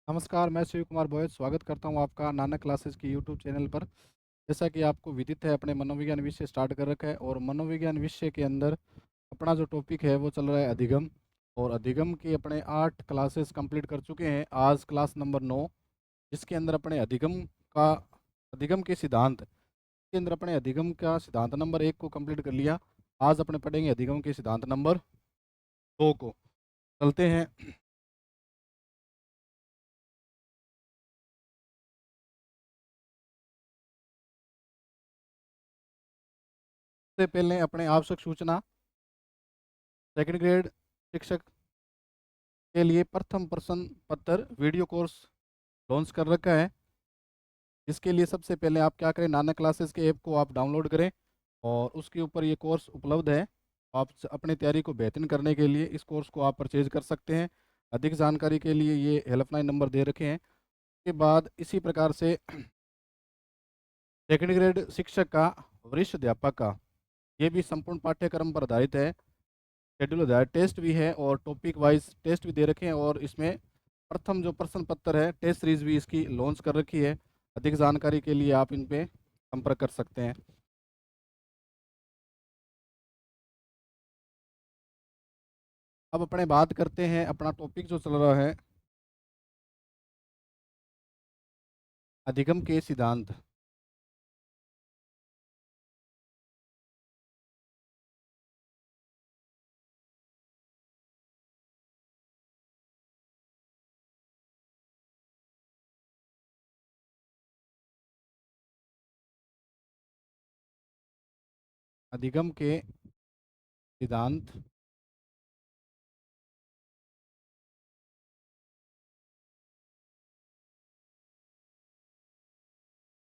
नमस्कार, मैं शिव कुमार बोयत स्वागत करता हूँ आपका नानक क्लासेस की यूट्यूब चैनल पर। जैसा कि आपको विदित है, अपने मनोविज्ञान विषय स्टार्ट कर रखा है और मनोविज्ञान विषय के अंदर अपना जो टॉपिक है वो चल रहा है अधिगम। और अधिगम की अपने 8 क्लासेस कंप्लीट कर चुके हैं। आज क्लास नंबर 9, जिसके अंदर अपने का अधिगम के सिद्धांत के अंदर अपने अधिगम का सिद्धांत नंबर 1 को कंप्लीट कर लिया। आज अपने पढ़ेंगे अधिगम के सिद्धांत नंबर 2 को। चलते हैं। सबसे पहले अपने आवश्यक सूचना, सेकंड ग्रेड शिक्षक के लिए प्रथम प्रश्न पत्र वीडियो कोर्स लॉन्च कर रखा है। इसके लिए सबसे पहले आप क्या करें, नानक क्लासेस के ऐप को आप डाउनलोड करें और उसके ऊपर ये कोर्स उपलब्ध है। आप अपनी तैयारी को बेहतरीन करने के लिए इस कोर्स को आप परचेज कर सकते हैं। अधिक जानकारी के लिए ये हेल्पलाइन नंबर दे रखे हैं। उसके बाद इसी प्रकार से सेकंड ग्रेड शिक्षक का, वरिष्ठ अध्यापक का, ये भी संपूर्ण पाठ्यक्रम पर आधारित है। शेड्यूल आधारित टेस्ट भी है और टॉपिक वाइज टेस्ट भी दे रखे हैं और इसमें प्रथम जो प्रश्न पत्र है, टेस्ट सीरीज भी इसकी लॉन्च कर रखी है। अधिक जानकारी के लिए आप इन पे संपर्क कर सकते हैं। अब अपने बात करते हैं, अपना टॉपिक जो चल रहा है अधिगम के सिद्धांत। अधिगम के सिद्धांत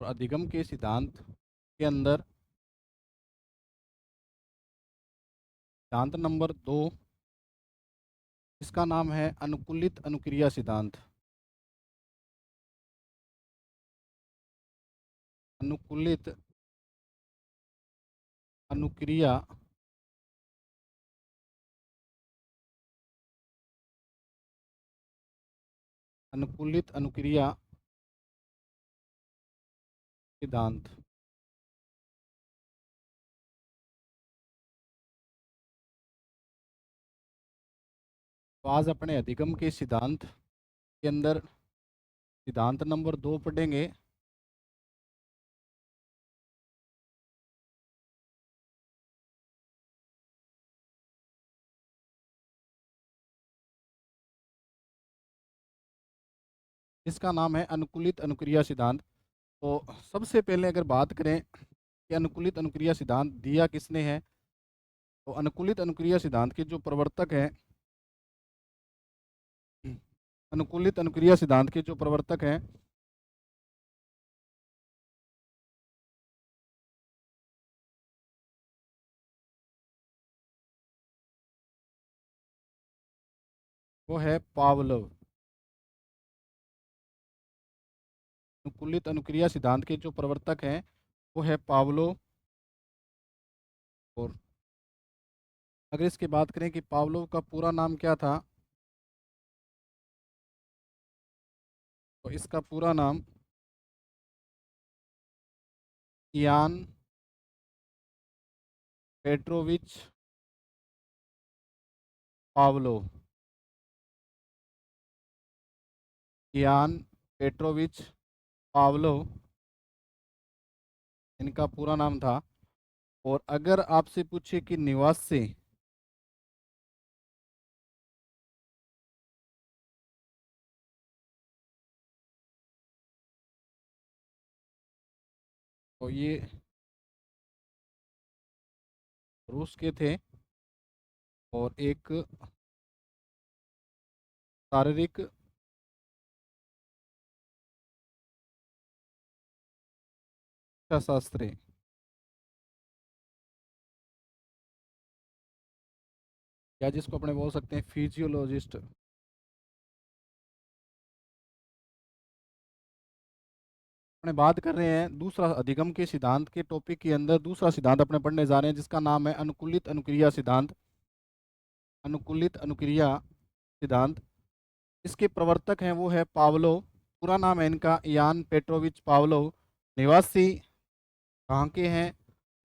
और अधिगम के सिद्धांत के अंदर सिद्धांत नंबर 2, इसका नाम है अनुकूलित अनुक्रिया सिद्धांत। अनुकूलित अनुक्रिया अनुकूलित अनुक्रिया सिद्धांत। तो आज अपने अधिगम के सिद्धांत के अंदर सिद्धांत नंबर 2 पढ़ेंगे। इसका नाम है अनुकूलित अनुक्रिया सिद्धांत। तो सबसे पहले अगर बात करें कि अनुकूलित अनुक्रिया सिद्धांत दिया किसने है, तो अनुकूलित अनुक्रिया सिद्धांत के जो प्रवर्तक हैं, अनुकूलित अनुक्रिया सिद्धांत के जो प्रवर्तक हैं वो है पावलोव। अनुकूलित अनुक्रिया सिद्धांत के जो प्रवर्तक हैं वो है पावलोव। और अगर इसकी बात करें कि पावलोव का पूरा नाम क्या था, तो इसका पूरा नाम Ian Petrovich Pavlov. Ian Petrovich Pavlov इनका पूरा नाम था। और अगर आपसे पूछे कि निवासी, तो ये रूस के थे और एक शारीरिक शास्त्री, या जिसको अपने बोल सकते हैं फिजियोलॉजिस्ट। अपने बात कर रहे हैं दूसरा अधिगम के सिद्धांत के टॉपिक के अंदर दूसरा सिद्धांत अपने पढ़ने जा रहे हैं, जिसका नाम है अनुकूलित अनुक्रिया सिद्धांत। अनुकूलित अनुक्रिया सिद्धांत। इसके प्रवर्तक हैं वो है पावलोव। पूरा नाम है इनका यान पेट्रोविच पावलोव। निवासी कहाँ के हैं?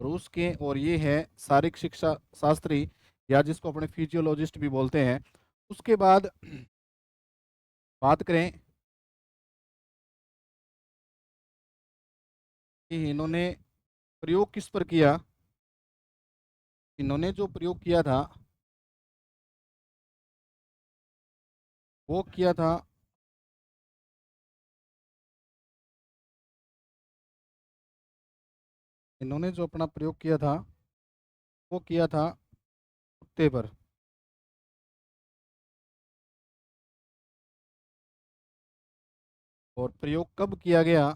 रूस के। और ये है शारीरिक शिक्षा शास्त्री, या जिसको अपने फिजियोलॉजिस्ट भी बोलते हैं। उसके बाद बात करें कि इन्होंने प्रयोग किस पर किया। इन्होंने जो प्रयोग किया था वो किया था, इन्होंने जो अपना प्रयोग किया था वो किया था कुत्ते पर। और प्रयोग कब किया गया?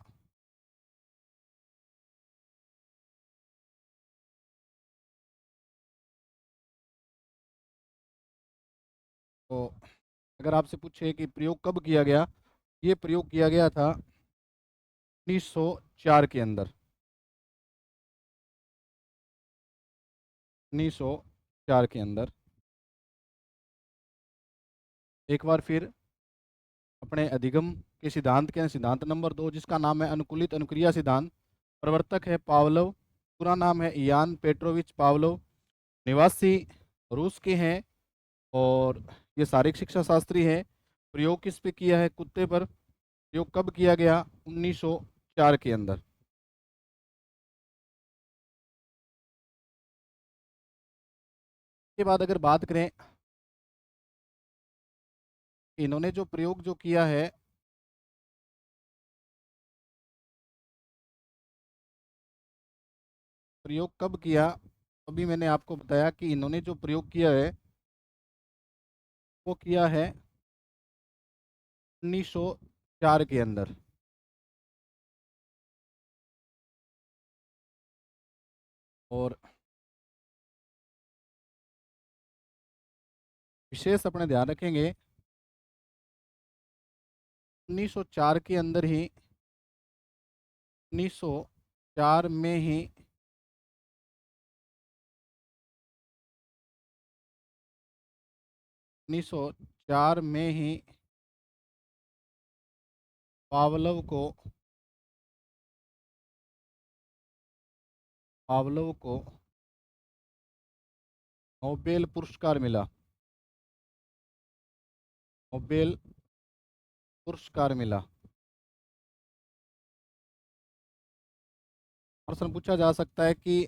तो अगर आपसे पूछे कि प्रयोग कब किया गया, ये प्रयोग किया गया था 1904 के अंदर। 1904 के अंदर। एक बार फिर अपने अधिगम के सिद्धांत के सिद्धांत नंबर 2, जिसका नाम है अनुकूलित अनुक्रिया सिद्धांत। प्रवर्तक है पावलोव। पूरा नाम है यान पेट्रोविच पावलोव। निवासी रूस के हैं। और ये शारीरिक शिक्षा शास्त्री है। प्रयोग किस पे किया है? कुत्ते पर। प्रयोग कब किया गया? 1904 के अंदर। के बाद अगर बात करें, इन्होंने जो प्रयोग जो किया है, प्रयोग कब किया, अभी मैंने आपको बताया कि इन्होंने जो प्रयोग किया है वो किया है 1904 के अंदर। और विशेष अपने ध्यान रखेंगे 1904 के अंदर ही, 1904 में ही 1904 में ही पावलोव को नोबेल पुरस्कार मिला। नोबेल पुरस्कार मिला। प्रश्न पूछा जा सकता है कि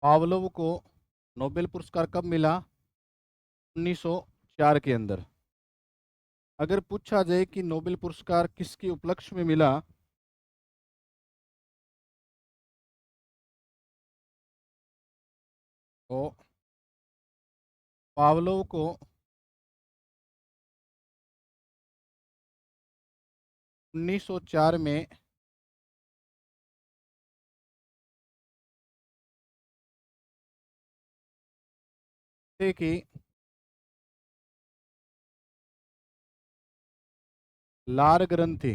पावलोव को नोबेल पुरस्कार कब मिला? 1904 के अंदर। अगर पूछा जाए कि नोबेल पुरस्कार किसके उपलक्ष्य में मिला, तो पावलोव को 1904 में कुत्ते की लार ग्रंथि,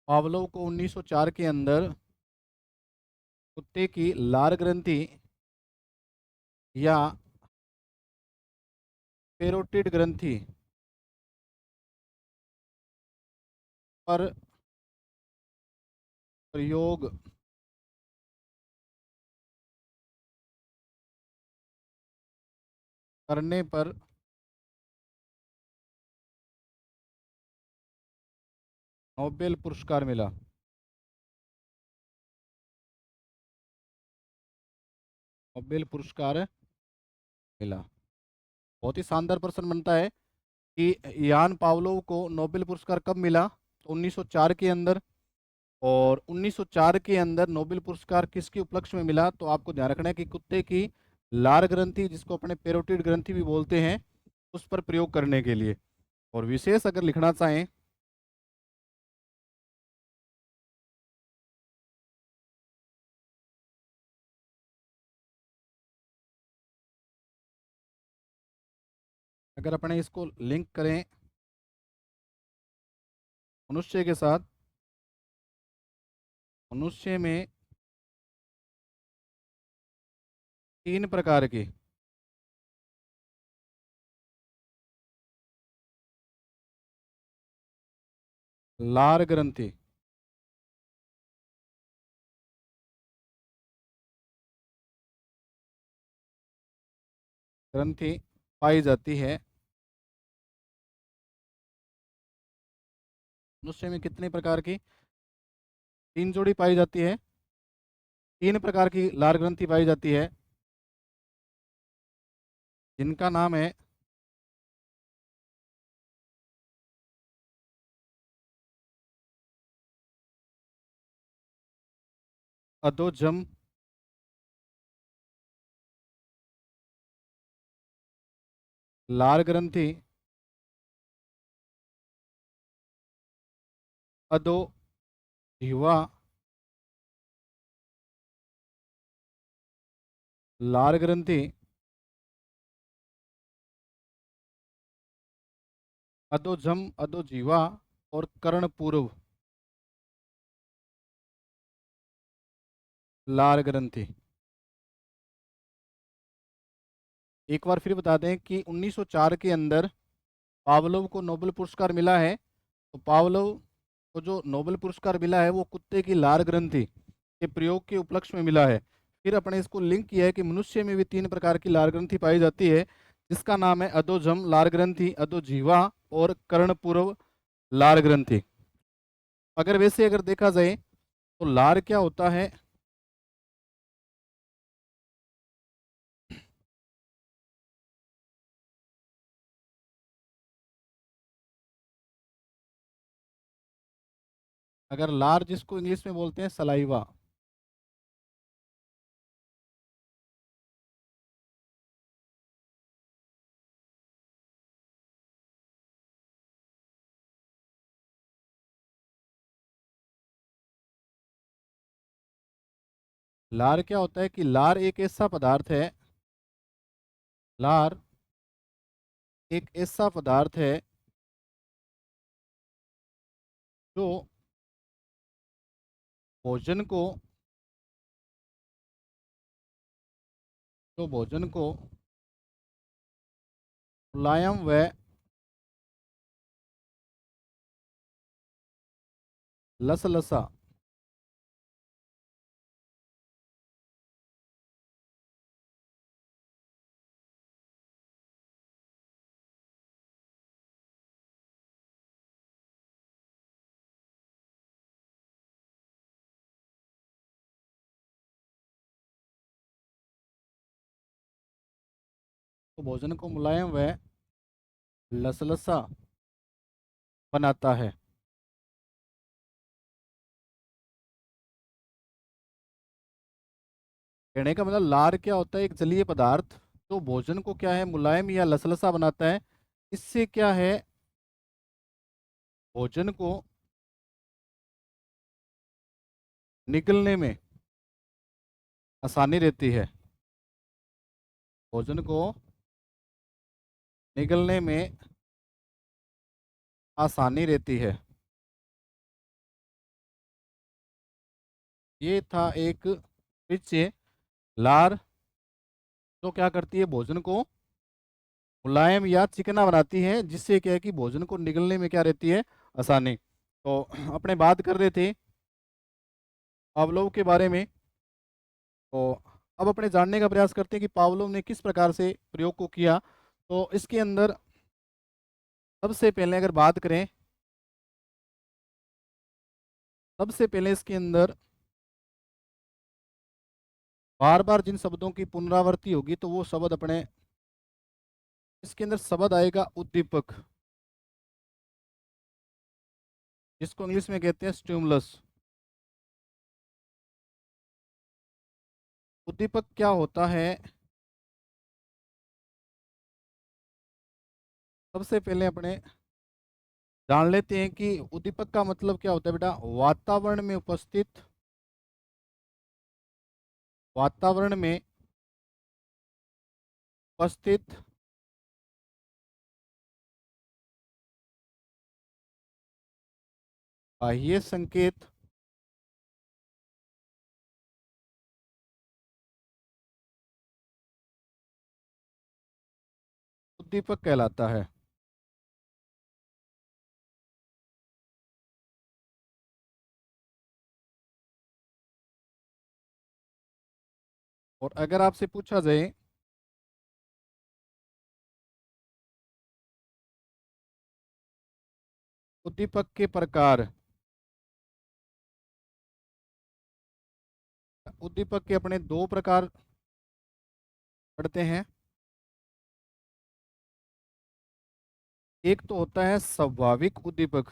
पावलोव को 1904 के अंदर कुत्ते की लार ग्रंथि या पेरोटिड ग्रंथि पर प्रयोग करने पर नोबेल पुरस्कार मिला। नोबेल पुरस्कार मिला। बहुत ही शानदार प्रश्न बनता है कि यान पावलोव को नोबेल पुरस्कार कब मिला? तो 1904 के अंदर। और 1904 के अंदर नोबेल पुरस्कार किसके उपलक्ष्य में मिला? तो आपको ध्यान रखना है कि कुत्ते की लार ग्रंथि, जिसको अपने पेरोटिड ग्रंथि भी बोलते हैं, उस पर प्रयोग करने के लिए। और विशेष अगर लिखना चाहें, अगर अपने इसको लिंक करें मनुष्य के साथ, मनुष्य में 3 प्रकार के लार ग्रंथि। ग्रंथि पाई जाती है। मनुष्य में कितने प्रकार की? 3 जोड़ी पाई जाती है। 3 प्रकार की लार ग्रंथि पाई जाती है, जिनका नाम है अधोजम, लार ग्रंथि, अधो जीवा, लार ग्रंथि, अधोजम, अधोजीवा और कर्णपूर्व लार ग्रंथि। एक बार फिर बता दें कि 1904 के अंदर पावलोव को नोबेल पुरस्कार मिला है। तो पावलोव को जो नोबेल पुरस्कार मिला है वो कुत्ते की लार ग्रंथि के प्रयोग के उपलक्ष्य में मिला है। फिर अपने इसको लिंक किया है कि मनुष्य में भी 3 प्रकार की लार ग्रंथि पाई जाती है, जिसका नाम है अधोजम लार ग्रंथि, अधोजीवा और कर्णपूर्व लार ग्रंथि। अगर वैसे अगर देखा जाए तो लार क्या होता है? अगर लार जिसको इंग्लिश में बोलते हैं सलाइवा। लार क्या होता है कि लार एक ऐसा पदार्थ है, लार एक ऐसा पदार्थ है जो भोजन को भोजन को मुलायम व लसलसा तो भोजन को मुलायम व लसलसा बनाता है। कहने का मतलब लार क्या होता है? एक जलीय पदार्थ जो भोजन को क्या है मुलायम या लसलसा बनाता है। इससे क्या है, भोजन को निगलने में आसानी रहती है। भोजन को निगलने में आसानी रहती है। ये था एक पीछे लार जो क्या करती है, भोजन को मुलायम या चिकना बनाती है, जिससे क्या है कि भोजन को निगलने में क्या रहती है, आसानी। तो अपने बात कर रहे थे पावलोव के बारे में। तो अब अपने जानने का प्रयास करते हैं कि पावलोव ने किस प्रकार से प्रयोग को किया। तो इसके अंदर सबसे पहले अगर बात करें, सबसे पहले इसके अंदर बार बार जिन शब्दों की पुनरावृत्ति होगी तो वो शब्द अपने इसके अंदर शब्द आएगा उद्दीपक, जिसको इंग्लिश में कहते हैं स्टिमुलस। उद्दीपक क्या होता है? सबसे पहले अपने जान लेते हैं कि उद्दीपक का मतलब क्या होता है बेटा। वातावरण में उपस्थित, वातावरण में उपस्थित बाह्य संकेत उद्दीपक कहलाता है। और अगर आपसे पूछा जाए उद्दीपक के प्रकार, उद्दीपक के अपने दो प्रकार पढ़ते हैं। एक तो होता है स्वाभाविक उद्दीपक,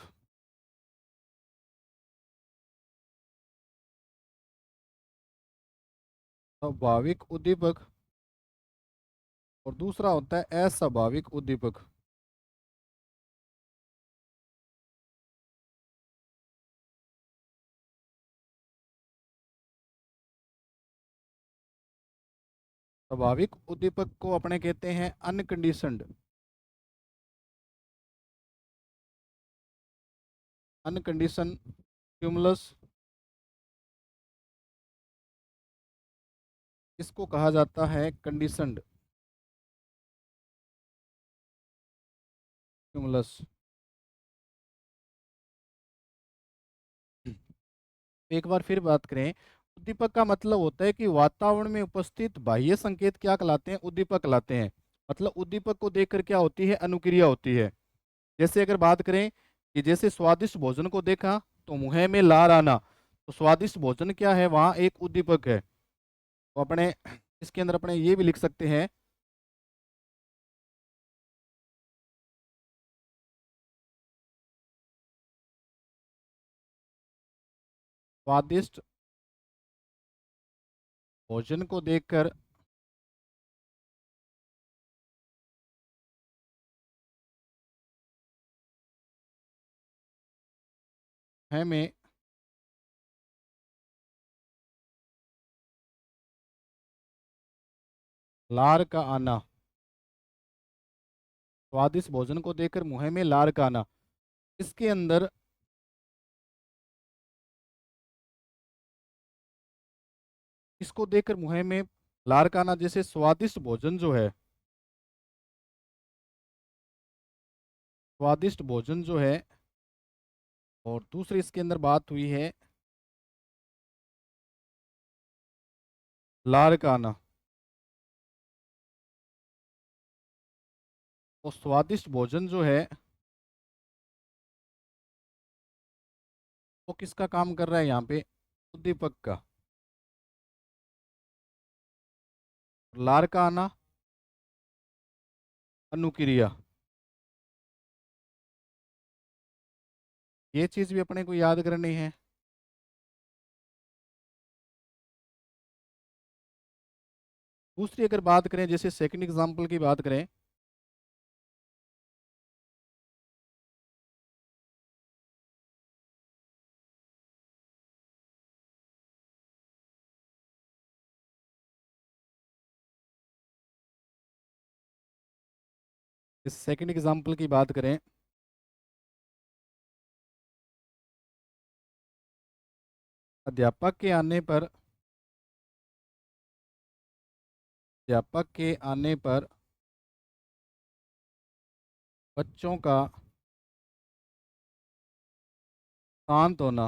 स्वाभाविक उद्दीपक, और दूसरा होता है अस्वाभाविक उद्दीपक। स्वाभाविक उद्दीपक को अपने कहते हैं अनकंडीशनड, अनकंडीशन स्टिमुलस। इसको कहा जाता है कंडीशनड स्टिमुलस। एक बार फिर बात करें, उद्दीपक का मतलब होता है कि वातावरण में उपस्थित बाह्य संकेत क्या कहलाते हैं, उद्दीपक कहलाते हैं। मतलब उद्दीपक को देखकर क्या होती है, अनुक्रिया होती है। जैसे अगर बात करें कि जैसे स्वादिष्ट भोजन को देखा तो मुंह में लार आना, तो स्वादिष्ट भोजन क्या है, वहां एक उद्दीपक है। तो अपने इसके अंदर अपने ये भी लिख सकते हैं, स्वादिष्ट भोजन को देखकर हमें लार का आना, स्वादिष्ट भोजन को देखकर मुंह में लार का आना, इसके अंदर इसको देखकर मुंह में लार का आना, जैसे स्वादिष्ट भोजन जो है, स्वादिष्ट भोजन जो है, और दूसरी इसके अंदर बात हुई है लार का आना। और स्वादिष्ट भोजन जो है वो किसका काम कर रहा है यहाँ पे, उद्दीपक का। लार का आना अनुक्रिया, ये चीज भी अपने को याद करनी है। दूसरी अगर बात करें, जैसे सेकंड एग्जांपल की बात करें, इस सेकंड एग्जांपल की बात करें, अध्यापक के आने पर, अध्यापक के आने पर बच्चों का शांत होना,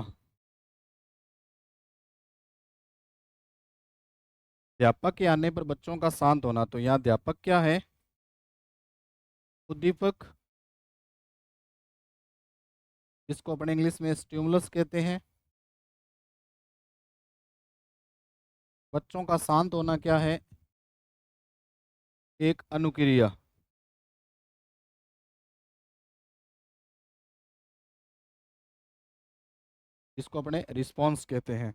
अध्यापक के आने पर बच्चों का शांत होना, तो यहाँ अध्यापक क्या है, उद्दीपक, जिसको अपने इंग्लिश में स्टिमुलस कहते हैं। बच्चों का शांत होना क्या है, एक अनुक्रिया। इसको अपने रिस्पॉन्स कहते हैं।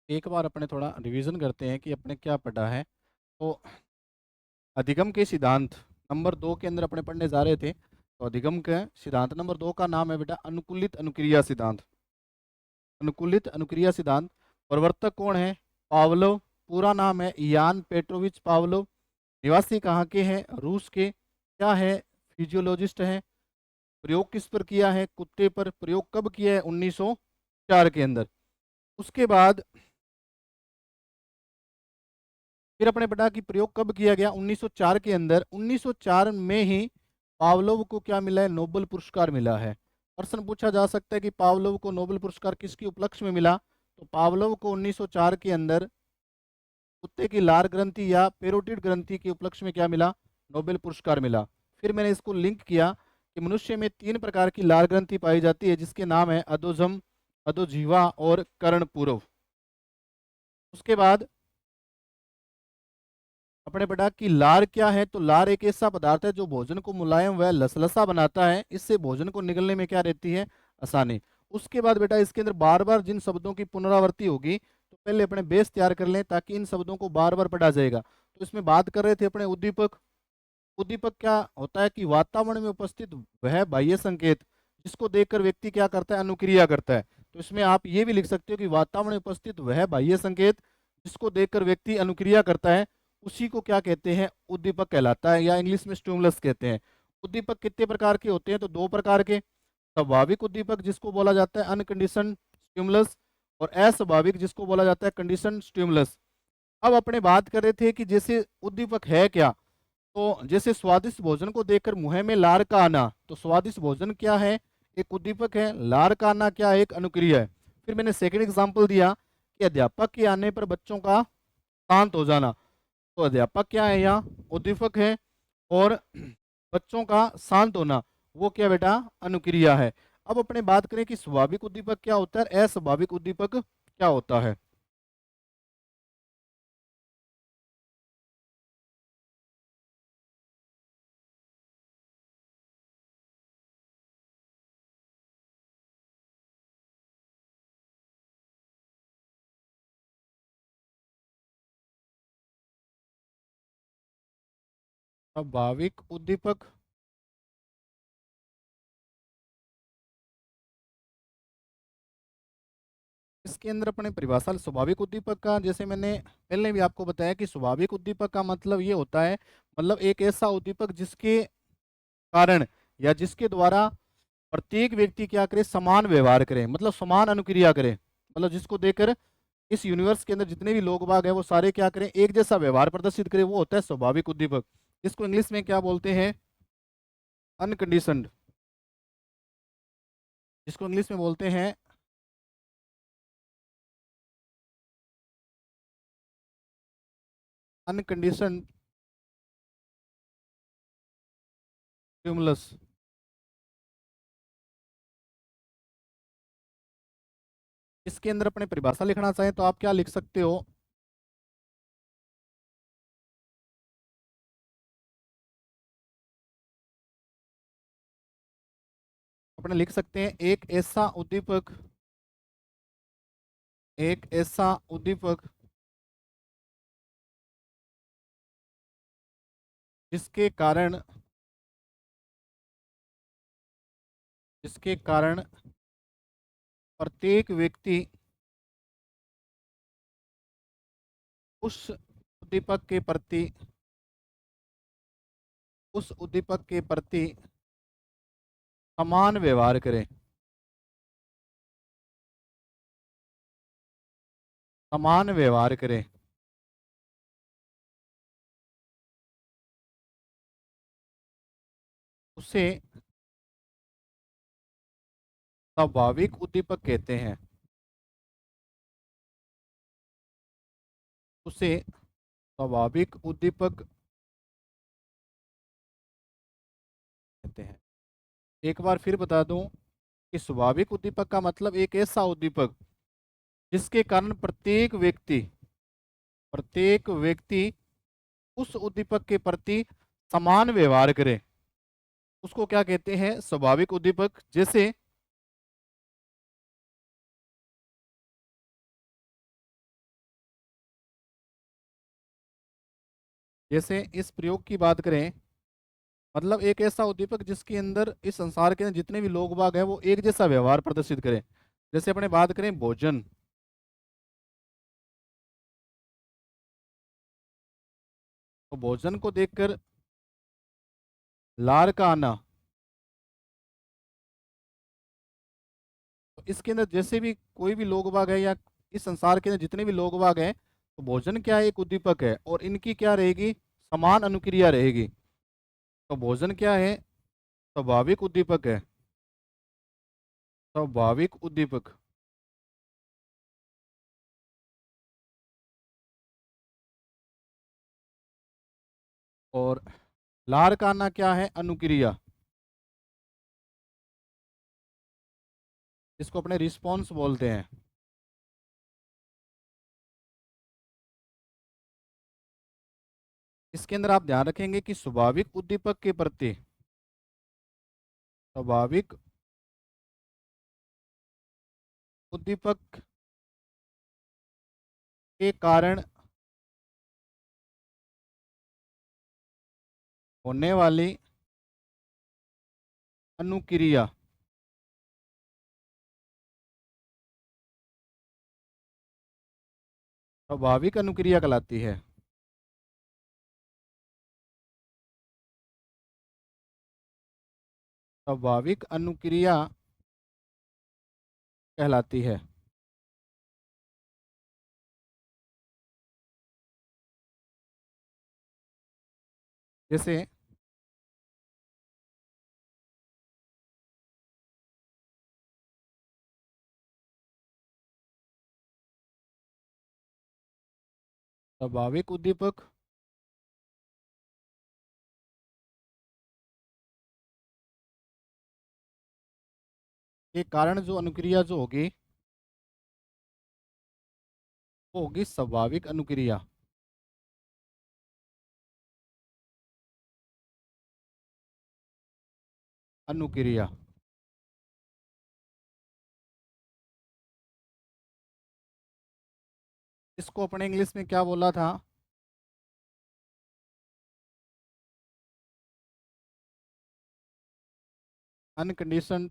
एक बार अपने थोड़ा रिवीजन करते हैं कि अपने क्या पढ़ा है। तो अधिगम के सिद्धांत नंबर 2 के अंदर अपने पढ़ने जा रहे थे। तो अधिगम के सिद्धांत नंबर 2 का नाम है बेटा अनुकूलित अनुक्रिया सिद्धांत। अनुकूलित अनुक्रिया सिद्धांत, प्रवर्तक कौन है, पावलोव। पूरा नाम है यान पेट्रोविच पावलोव। निवासी कहाँ के हैं, रूस के। क्या है, फिजियोलॉजिस्ट है। प्रयोग किस पर किया है, कुत्ते पर। प्रयोग कब किया है, 1904 के अंदर। उसके बाद फिर अपने पढ़ा कि प्रयोग कब किया गया, 1904 के अंदर। 1904 में ही पावलोव को क्या मिला है, नोबेल पुरस्कार मिला है। प्रश्न पूछा जा सकता है कि पावलोव को नोबेल पुरस्कार किसके उपलक्ष्य में मिला, तो पावलोव को 1904 के अंदर कुत्ते की लार ग्रंथि या पेरोटिड ग्रंथि के उपलक्ष्य में क्या मिला? नोबेल पुरस्कार मिला। फिर मैंने इसको लिंक किया कि मनुष्य में 3 प्रकार की लार ग्रंथि पाई जाती है, जिसके नाम है अधोजम, अधोजीवा और कर्णपूरव। उसके बाद अपने पढ़ा कि लार क्या है, तो लार एक ऐसा पदार्थ है जो भोजन को मुलायम व लसलसा बनाता है। इससे भोजन को निगलने में क्या रहती है? आसानी। उसके बाद बेटा इसके अंदर बार बार जिन शब्दों की पुनरावृत्ति होगी, तो पहले अपने बेस तैयार कर लें ताकि इन शब्दों को बार बार पढ़ा जाएगा। तो इसमें बात कर रहे थे अपने उद्दीपक। उद्दीपक क्या होता है कि वातावरण में उपस्थित वह बाह्य संकेत जिसको देखकर व्यक्ति क्या करता है? अनुक्रिया करता है। तो इसमें आप ये भी लिख सकते हो कि वातावरण में उपस्थित वह बाह्य संकेत जिसको देखकर व्यक्ति अनुक्रिया करता है, उसी को क्या कहते हैं? उद्दीपक कहलाता है, या इंग्लिश में स्टिमुलस कहते हैं। उद्दीपक कितने प्रकार के होते हैं? तो 2 प्रकार के। स्वाभाविक उद्दीपक जिसको बोला जाता है अनकंडीशन स्टिमुलस, और अस्वाभाविक जिसको बोला जाता है कंडीशन स्टिमुलस। अब अपने बात कर रहे थे कि जैसे उद्दीपक है क्या, तो जैसे स्वादिष्ट भोजन को देखकर मुंह में लार का आना, तो स्वादिष्ट भोजन क्या है? एक उद्दीपक है। लार का आना क्या है? एक अनुक्रिया है। फिर मैंने सेकंड एग्जांपल दिया कि अध्यापक के आने पर बच्चों का शांत हो जाना। तो अध्यापक क्या है? यहाँ उद्दीपक है, और बच्चों का शांत होना वो क्या बेटा? अनुक्रिया है। अब अपने बात करें कि स्वाभाविक उद्दीपक क्या होता है, अस्वाभाविक उद्दीपक क्या होता है। स्वाभाविक उद्दीपक इसके अंदर अपने परिभाषा स्वाभाविक उद्दीपक का, जैसे मैंने पहले भी आपको बताया कि स्वाभाविक उद्दीपक का मतलब ये होता है, मतलब एक ऐसा उद्दीपक जिसके कारण या जिसके द्वारा प्रत्येक व्यक्ति क्या करे? समान व्यवहार करे, मतलब समान अनुक्रिया करे। मतलब जिसको देखकर इस यूनिवर्स के अंदर जितने भी लोग बाग हैं वो सारे क्या करें? एक जैसा व्यवहार प्रदर्शित करें, वो होता है स्वाभाविक उद्दीपक। इसको इंग्लिश में क्या बोलते हैं? अनकंडीशनड। जिसको इंग्लिश में बोलते हैं अनकंडीशनड स्टिमुलस। इसके अंदर अपने परिभाषा लिखना चाहें तो आप क्या लिख सकते हो? अपने लिख सकते हैं एक ऐसा उद्दीपक जिसके कारण प्रत्येक व्यक्ति उस उद्दीपक के प्रति समान व्यवहार करे। समान व्यवहार करे। उसे स्वाभाविक उद्दीपक कहते हैं। उसे स्वाभाविक उद्दीपक कहते हैं। एक बार फिर बता दूं कि स्वाभाविक उद्दीपक का मतलब एक ऐसा उद्दीपक जिसके कारण प्रत्येक व्यक्ति उस उद्दीपक के प्रति समान व्यवहार करे, उसको क्या कहते हैं? स्वाभाविक उद्दीपक। जैसे इस प्रयोग की बात करें, मतलब एक ऐसा उद्दीपक जिसके अंदर इस संसार के अंदर जितने भी लोग बाग हैं वो एक जैसा व्यवहार प्रदर्शित करें। जैसे अपने बात करें भोजन, तो भोजन को देखकर लार का आना, तो इसके अंदर जैसे भी कोई भी लोग बाग है या इस संसार के अंदर जितने भी लोग बाग हैं, तो भोजन क्या है? एक उद्दीपक है, और इनकी क्या रहेगी? समान अनुक्रिया रहेगी। तो भोजन क्या है? स्वाभाविक उद्दीपक है। स्वाभाविक उद्दीपक। और लार का ना क्या है, अनुक्रिया। इसको अपने रिस्पॉन्स बोलते हैं। इसके अंदर आप ध्यान रखेंगे कि स्वाभाविक उद्दीपक के प्रति, स्वाभाविक उद्दीपक के कारण होने वाली अनुक्रिया स्वाभाविक अनुक्रिया कहलाती है। स्वाभाविक अनुक्रिया कहलाती है। जैसे स्वाभाविक उद्दीपक के कारण जो अनुक्रिया जो होगी वो होगी स्वाभाविक अनुक्रिया। अनुक्रिया इसको अपने इंग्लिश में क्या बोला था, अनकंडीशन,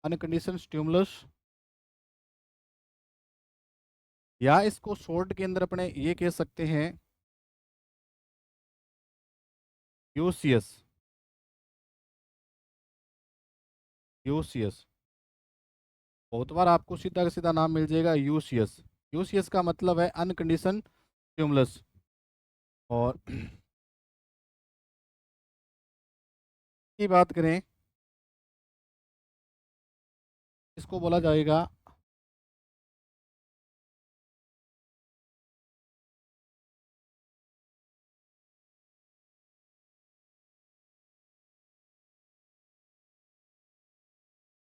अनकंडीशन स्टिमुलस, या इसको शॉर्ट के अंदर अपने ये कह सकते हैं यूसीएस। यूसीएस बहुत बार आपको सीधा का सीधा नाम मिल जाएगा यूसीएस। यूसीएस का मतलब है अनकंडीशन स्टिमुलस। और की बात करें, इसको बोला जाएगा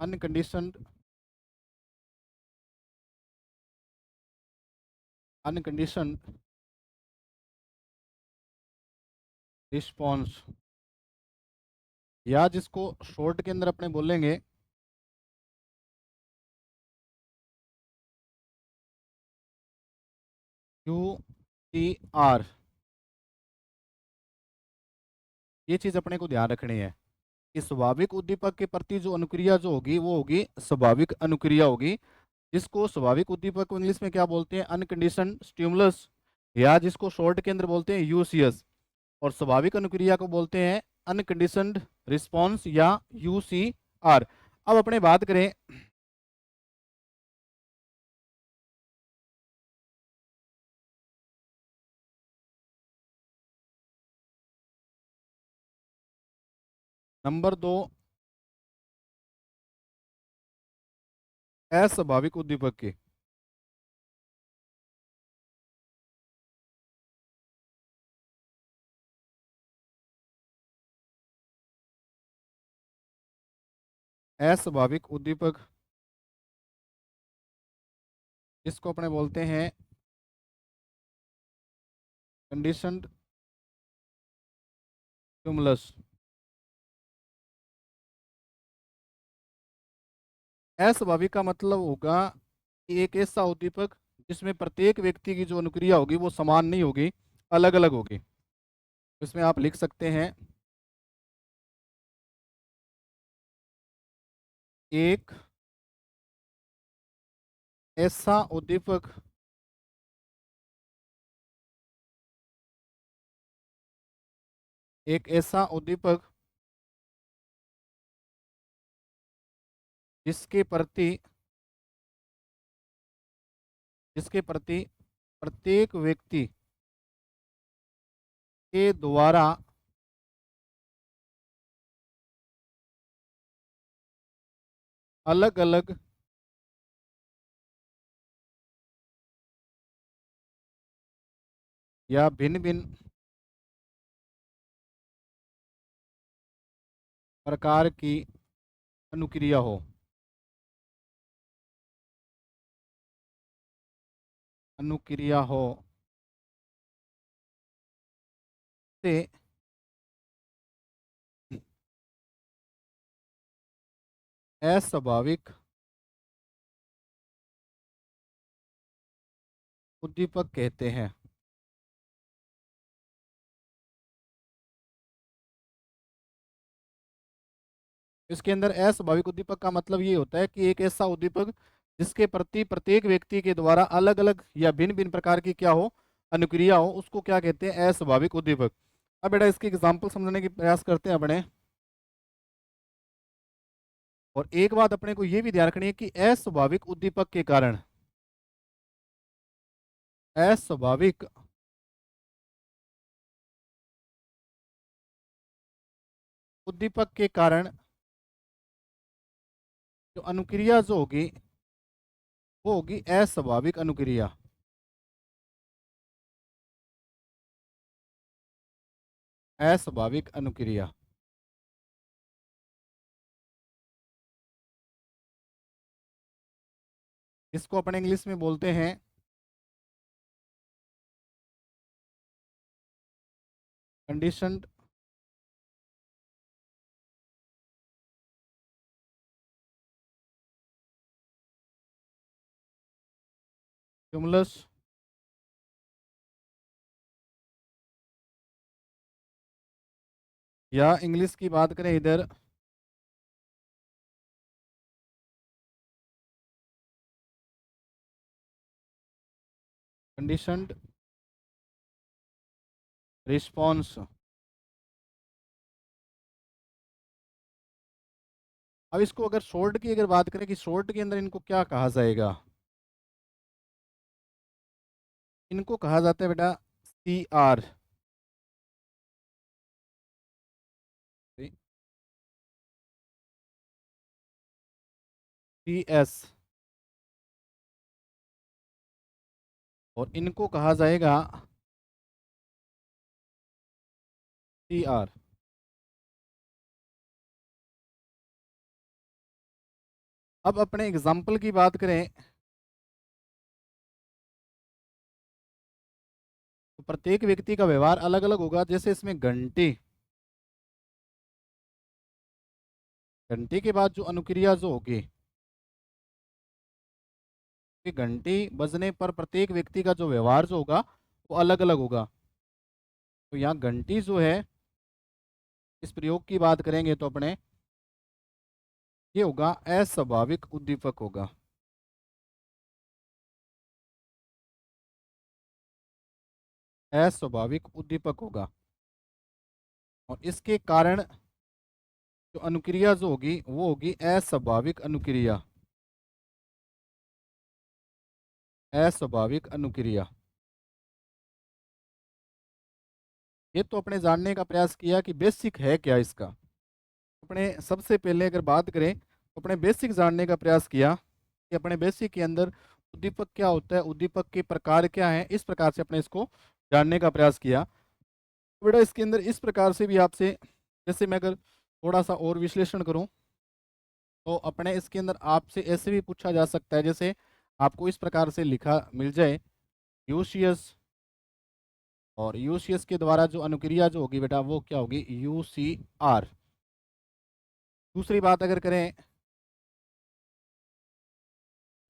अनकंडीशनड, अनकंडीशनड रिस्पॉन्स, या जिसको शॉर्ट के अंदर अपने बोलेंगे यूटीआर। ये चीज अपने को ध्यान रखनी है कि स्वाभाविक उद्दीपक के प्रति जो अनुक्रिया जो होगी वो होगी स्वाभाविक अनुक्रिया होगी, जिसको स्वाभाविक उद्दीपक को इंग्लिश में क्या बोलते हैं, अनकंडीशन स्टिमुलस, या जिसको शॉर्ट के अंदर बोलते हैं यूसीएस। और स्वाभाविक अनुक्रिया को बोलते हैं अनकंडीशनड रिस्पॉन्स या यूसीआर। अब अपने बात करें नंबर 2, अस्वाभाविक उद्दीपक की। अस्वाभाविक उद्दीपक जिसको अपने बोलते हैं कंडीशनड स्टिमुलस। अस्वाभाविक का मतलब होगा कि एक ऐसा उद्दीपक जिसमें प्रत्येक व्यक्ति की जो अनुक्रिया होगी वो समान नहीं होगी, अलग अलग होगी। इसमें आप लिख सकते हैं एक ऐसा उद्दीपक एक ऐसा उद्दीपक जिसके प्रति प्रत्येक व्यक्ति के द्वारा अलग अलग या भिन्न भिन्न प्रकार की अनुक्रिया हो। अनुक्रिया हो से अस्वाभाविक उद्दीपक कहते हैं। इसके अंदर अस्वाभाविक उद्दीपक का मतलब ये होता है कि एक ऐसा उद्दीपक जिसके प्रति प्रत्येक व्यक्ति के द्वारा अलग अलग या भिन्न भिन्न प्रकार की क्या हो, अनुक्रिया हो, उसको क्या कहते हैं, अस्वाभाविक उद्दीपक। अब बेटा इसकी एग्जांपल समझने की प्रयास करते हैं अपने। और एक बात अपने को ये भी ध्यान रखनी है कि अस्वाभाविक उद्दीपक के कारण, अस्वाभाविक उद्दीपक के कारण जो अनुक्रिया जो होगी वो होगी अस्वाभाविक अनुक्रिया। अस्वाभाविक अनुक्रिया इसको अपने इंग्लिश में बोलते हैं कंडीशनड स्टिमुलस या इंग्लिश की बात करें इधर कंडीशनड रिस्पॉन्स। अब इसको अगर शॉर्ट की अगर बात करें कि शॉर्ट के अंदर इनको क्या कहा जाएगा, इनको कहा जाता है बेटा CR। CS और इनको कहा जाएगा CR। अब अपने एग्जाम्पल की बात करें तो प्रत्येक व्यक्ति का व्यवहार अलग अलग होगा। जैसे इसमें घंटी, घंटी के बाद जो अनुक्रिया जो होगी कि घंटी बजने पर प्रत्येक व्यक्ति का जो व्यवहार जो होगा वो अलग अलग होगा। तो यहाँ घंटी जो है इस प्रयोग की बात करेंगे तो अपने ये होगा अस्वाभाविक उद्दीपक होगा। अस्वाभाविक उद्दीपक होगा और इसके कारण जो अनुक्रिया जो होगी वो होगी अस्वाभाविक अनुक्रिया। अस्वाभाविक अनुक्रिया ये तो अपने जानने का प्रयास किया कि बेसिक है क्या इसका। अपने सबसे पहले अगर बात करें तो अपने बेसिक जानने का प्रयास किया कि अपने बेसिक के अंदर उद्दीपक क्या होता है, उद्दीपक के प्रकार क्या हैं, इस प्रकार से अपने इसको जानने का प्रयास किया। तो बेटा इसके अंदर इस प्रकार से भी आपसे, जैसे मैं अगर थोड़ा सा और विश्लेषण करूं तो अपने इसके अंदर आपसे ऐसे भी पूछा जा सकता है, जैसे आपको इस प्रकार से लिखा मिल जाए यूसीएस, और यूसीएस के द्वारा जो अनुक्रिया जो होगी बेटा वो क्या होगी, UCR। दूसरी बात अगर करें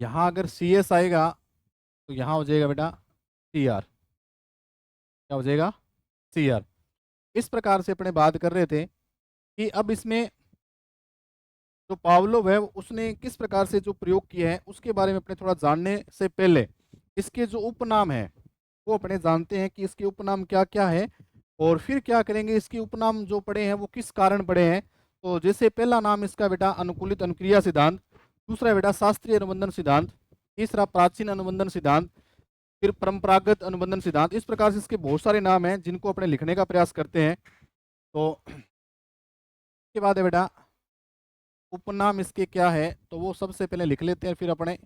यहाँ अगर CS आएगा तो यहाँ हो जाएगा बेटा CR। क्या हो जाएगा, CR। इस प्रकार से अपने बात कर रहे थे कि अब इसमें जो पावलोव है उसने किस प्रकार से जो प्रयोग किए हैं उसके बारे में अपने थोड़ा जानने से पहले इसके जो उपनाम है वो अपने जानते हैं कि इसके उपनाम क्या क्या है, और फिर क्या करेंगे इसके उपनाम जो पड़े हैं वो किस कारण पड़े हैं। तो जैसे पहला नाम इसका बेटा अनुकूलित अनुक्रिया सिद्धांत, दूसरा बेटा शास्त्रीय अनुबंधन सिद्धांत, तीसरा प्राचीन अनुबंधन सिद्धांत, फिर परंपरागत अनुबंधन सिद्धांत। इस प्रकार से इसके बहुत सारे नाम हैं जिनको अपने लिखने का प्रयास करते हैं। तो इसके बाद है बेटा उपनाम इसके क्या है, तो वो सबसे पहले लिख लेते हैं, फिर अपने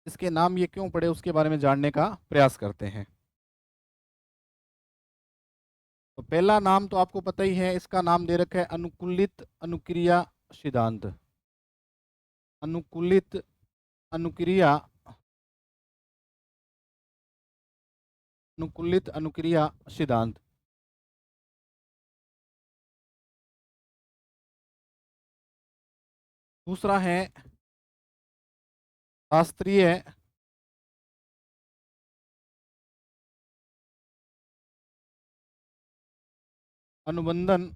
इसके नाम ये क्यों पड़े उसके बारे में जानने का प्रयास करते हैं। तो पहला नाम तो आपको पता ही है, इसका नाम दे रखा है अनुकूलित अनुक्रिया सिद्धांत। अनुकूलित अनुक्रिया अनुकूलित अनुक्रिया सिद्धांत। दूसरा है शास्त्रीय अनुबंधन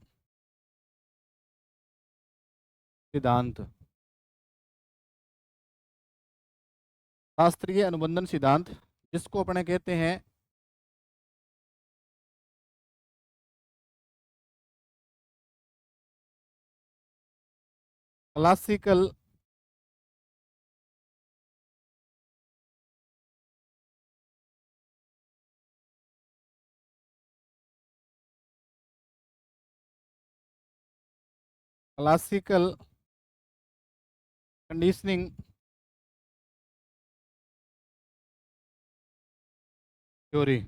सिद्धांत। शास्त्रीय अनुबंधन सिद्धांत जिसको अपने कहते हैं क्लासिकल क्लासिकल कंडीशनिंग थ्योरी।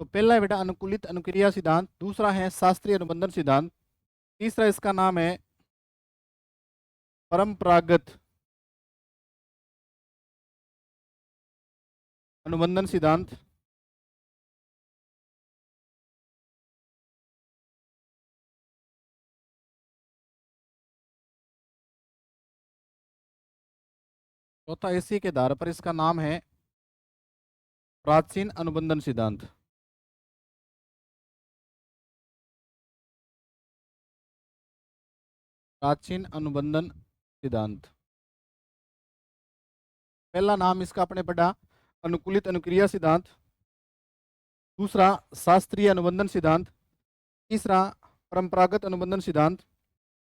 तो पहला है बेटा अनुकूलित अनुक्रिया सिद्धांत, दूसरा है शास्त्रीय अनुबंधन सिद्धांत, तीसरा इसका नाम है परंपरागत अनुबंधन सिद्धांत। चौथा इसी के आधार पर इसका नाम है प्राचीन अनुबंधन सिद्धांत। प्राचीन अनुबंधन सिद्धांत। पहला नाम इसका अपने पढ़ा अनुकूलित अनुक्रिया सिद्धांत, दूसरा शास्त्रीय अनुबंधन सिद्धांत, तीसरा परंपरागत अनुबंधन सिद्धांत,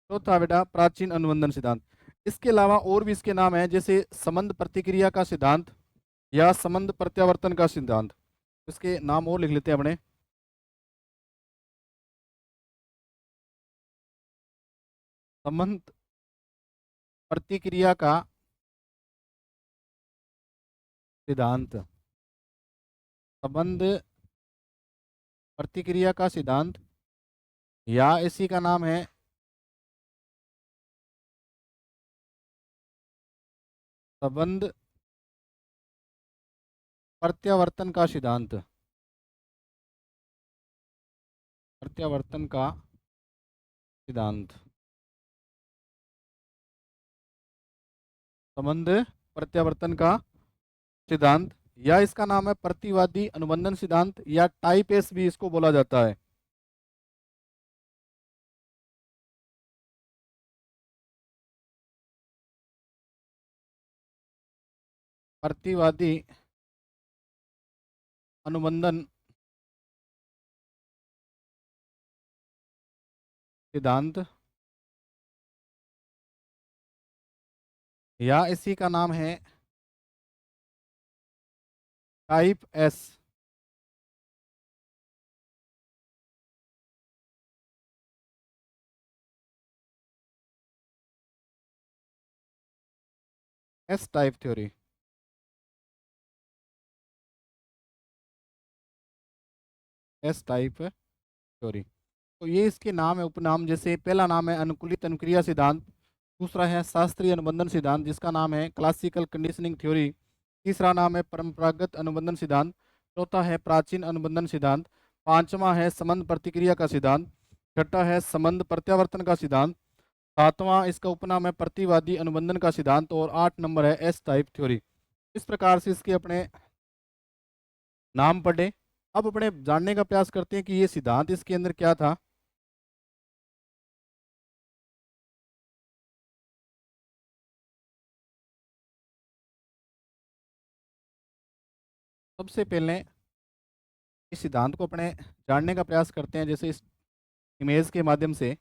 चौथा बेटा प्राचीन अनुबंधन सिद्धांत। इसके अलावा और भी इसके नाम हैं, जैसे संबंध प्रतिक्रिया का सिद्धांत या संबंध प्रत्यावर्तन का सिद्धांत। इसके नाम और लिख लेते हैं अपने। संबंध प्रतिक्रिया का सिद्धांत, संबंध प्रतिक्रिया का सिद्धांत, या इसी का नाम है संबंध प्रत्यावर्तन का सिद्धांत। प्रत्यावर्तन का सिद्धांत, संबंध प्रत्यावर्तन का सिद्धांत, या इसका नाम है प्रतिवादी अनुबंधन सिद्धांत, या टाइप एस भी इसको बोला जाता है। प्रतिवादी अनुबंधन सिद्धांत, या इसी का नाम है type S. S type theory. S type theory. तो ये इसके नाम है, उपनाम। जैसे पहला नाम है अनुकूलित अनुक्रिया सिद्धांत, दूसरा है शास्त्रीय अनुबंधन सिद्धांत जिसका नाम है क्लासिकल कंडीशनिंग थ्योरी, तीसरा नाम है परंपरागत अनुबंधन सिद्धांत, चौथा है प्राचीन अनुबंधन सिद्धांत, पांचवा है संबंध प्रतिक्रिया का सिद्धांत, छठा है संबंध प्रत्यावर्तन का सिद्धांत, सातवां इसका उपनाम है प्रतिवादी अनुबंधन का सिद्धांत, और 8 नंबर है एस टाइप थ्योरी। इस प्रकार से इसके अपने नाम पढ़े। अब अपने जानने का प्रयास करते हैं कि ये सिद्धांत इसके अंदर क्या था। सबसे पहले इस सिद्धांत को अपने जानने का प्रयास करते हैं, जैसे इस इमेज के माध्यम से।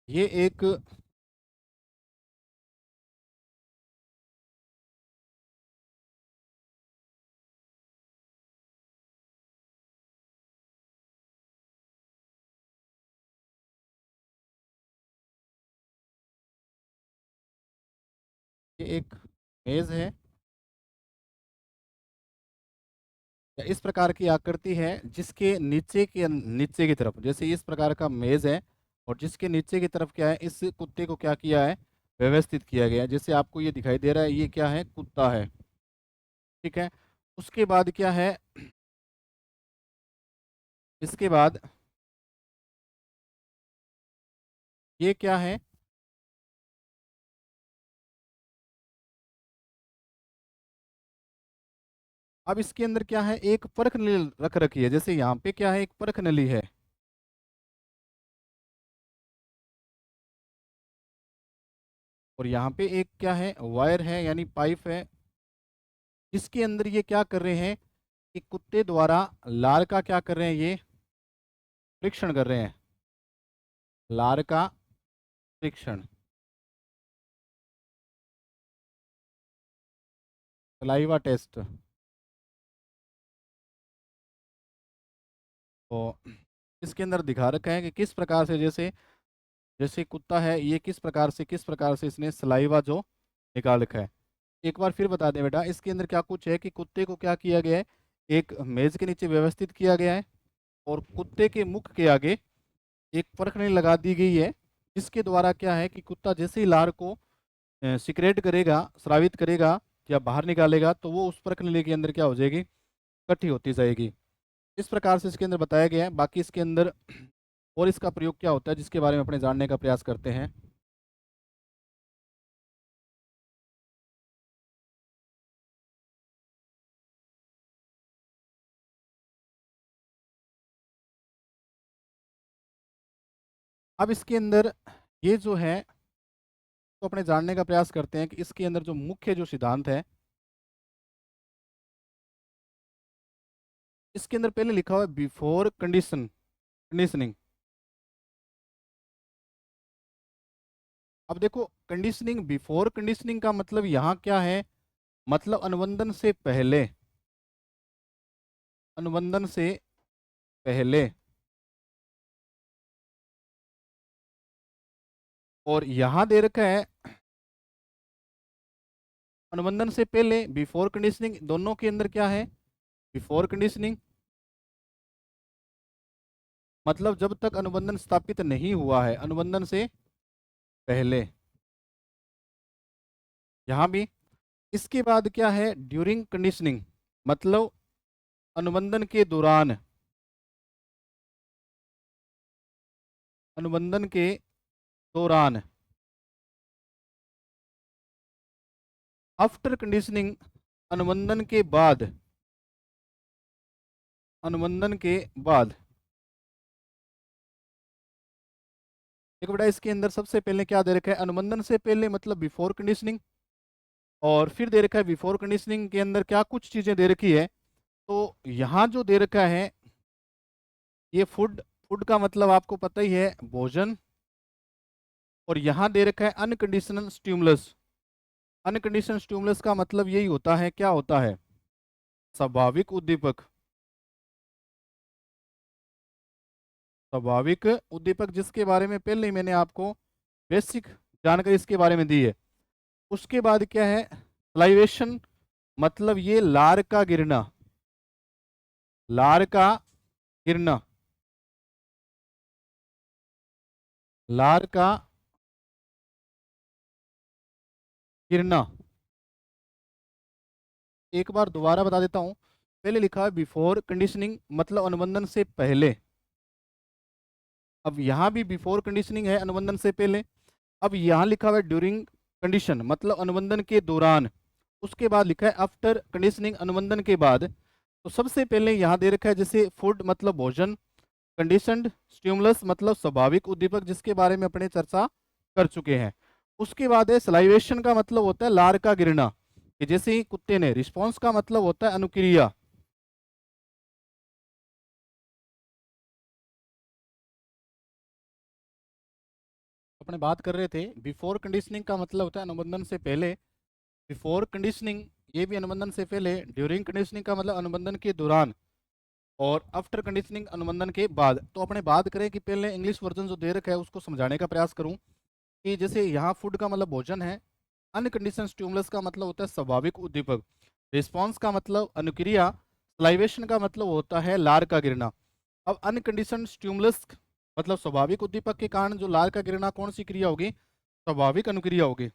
ये एक ये एक मेज है, या इस प्रकार की आकृति है जिसके नीचे की तरफ, जैसे इस प्रकार का मेज है और जिसके नीचे की तरफ क्या है, इस कुत्ते को क्या किया है, व्यवस्थित किया गया है। जैसे आपको ये दिखाई दे रहा है, ये क्या है, कुत्ता है। ठीक है। उसके बाद क्या है, इसके बाद ये क्या है, अब इसके अंदर क्या है, एक परख नली रख रखी है। जैसे यहाँ पे क्या है, एक परख नली है, और यहाँ पे एक क्या है, वायर है यानी पाइप है, जिसके अंदर ये क्या कर रहे हैं कि कुत्ते द्वारा लार का क्या कर रहे हैं, ये परीक्षण कर रहे हैं, लार का परीक्षण, सलाइवा टेस्ट। तो इसके अंदर दिखा रखा है कि किस प्रकार से, जैसे जैसे कुत्ता है, ये किस प्रकार से इसने सलाइवा जो निकाल रखा है। एक बार फिर बता दें बेटा, इसके अंदर क्या कुछ है कि कुत्ते को क्या किया गया है, एक मेज के नीचे व्यवस्थित किया गया है, और कुत्ते के मुख के आगे एक परखनी लगा दी गई है, जिसके द्वारा क्या है कि कुत्ता जैसे ही लार को सिक्रेट करेगा, स्रावित करेगा या बाहर निकालेगा, तो वो उस परखनी के अंदर क्या हो जाएगी, इकट्ठी होती जाएगी। इस प्रकार से इसके अंदर बताया गया है। बाकी इसके अंदर और इसका प्रयोग क्या होता है, जिसके बारे में अपने जानने का प्रयास करते हैं। अब इसके अंदर ये जो है, तो अपने जानने का प्रयास करते हैं कि इसके अंदर जो मुख्य जो सिद्धांत है, इसके अंदर पहले लिखा हुआ है बिफोर कंडीशनिंग। अब देखो, कंडीशनिंग, बिफोर कंडीशनिंग का मतलब यहाँ क्या है, मतलब अनुबंधन से पहले, अनुबंधन से पहले। और यहाँ दे रखा है अनुबंधन से पहले, बिफोर कंडीशनिंग, दोनों के अंदर क्या है, बिफोर कंडीशनिंग, मतलब जब तक अनुबंधन स्थापित नहीं हुआ है, अनुबंधन से पहले, यहाँ भी। इसके बाद क्या है, ड्यूरिंग कंडीशनिंग, मतलब अनुबंधन के दौरान, अनुबंधन के दौरान। आफ्टर कंडीशनिंग, अनुबंधन के बाद, अनुबंधन के बाद। एक बेटा, इसके अंदर सबसे पहले क्या दे रखा है, अनुबंधन से पहले मतलब बिफोर कंडीशनिंग, और फिर दे रखा है बिफोर कंडीशनिंग के अंदर क्या कुछ चीजें दे रखी है। तो यहाँ जो दे रखा है, ये फूड, फूड का मतलब आपको पता ही है, भोजन। और यहाँ दे रखा है अनकंडीशनल स्टिमुलस। अनकंडीशनल स्टिमुलस का मतलब यही होता है, क्या होता है, स्वाभाविक उद्दीपक। स्वाभाविक उद्दीपक, जिसके बारे में पहले ही मैंने आपको बेसिक जानकारी इसके बारे में दी है। उसके बाद क्या है, सलाइवेशन, मतलब ये लार का गिरना, लार का गिरना, लार का गिरना। एक बार दोबारा बता देता हूं, पहले लिखा है बिफोर कंडीशनिंग, मतलब अनुबंधन से पहले। अब यहाँ भी बिफोर कंडीशनिंग है, अनुबंधन से पहले। अब यहाँ लिखा हुआ है ड्यूरिंग कंडीशन, मतलब अनुबंधन के दौरान। उसके बाद लिखा है आफ्टर कंडीशनिंग, अनुबंधन के बाद। तो सबसे पहले यहाँ दे रखा है जैसे फूड मतलब भोजन, कंडीशनड स्टिमुलस मतलब स्वाभाविक उद्दीपक, जिसके बारे में अपने चर्चा कर चुके हैं। उसके बाद है सलाइवेशन, का मतलब होता है लार का गिरना, कि जैसे ही कुत्ते ने, रिस्पॉन्स का मतलब होता है अनुक्रिया। अपने बात कर रहे थे, बिफोर कंडीशनिंग का मतलब होता है अनुबंधन से पहले, बिफोर कंडीशनिंग ये भी अनुबंधन से पहले, ड्यूरिंग कंडीशनिंग का मतलब अनुबंधन के दौरान, और आफ्टर कंडीशनिंग अनुबंधन के बाद। तो अपने बात करें कि पहले इंग्लिश वर्जन जो दे रखा है उसको समझाने का प्रयास करूं, कि जैसे यहाँ फूड का मतलब भोजन है, अनकंडीशन स्टिमुलस का मतलब होता है स्वाभाविक उद्दीपक। रिस्पॉन्स का मतलब अनुक्रिया। सलाइवेशन का मतलब होता है लार का गिरना। अब अनकंडीशन स्टिमुलस मतलब स्वाभाविक उद्दीपक के कारण जो लार का गिरना कौन सी क्रिया होगी? स्वाभाविक अनुक्रिया होगी।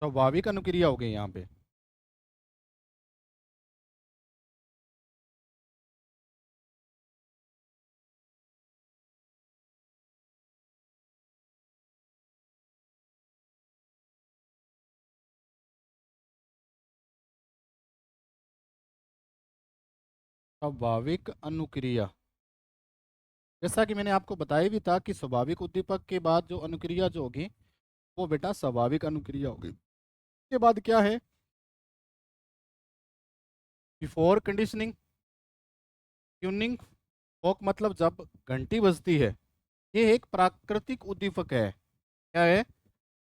स्वाभाविक अनुक्रिया होगी यहाँ पे। स्वाभाविक अनुक्रिया, जैसा कि मैंने आपको बताया भी था कि स्वाभाविक उद्दीपक के बाद जो अनुक्रिया जो होगी वो बेटा स्वाभाविक अनुक्रिया होगी। उसके बाद क्या है? बिफोर कंडीशनिंग ट्यूनिंग फोक, मतलब जब घंटी बजती है, ये एक प्राकृतिक उद्दीपक है। क्या है?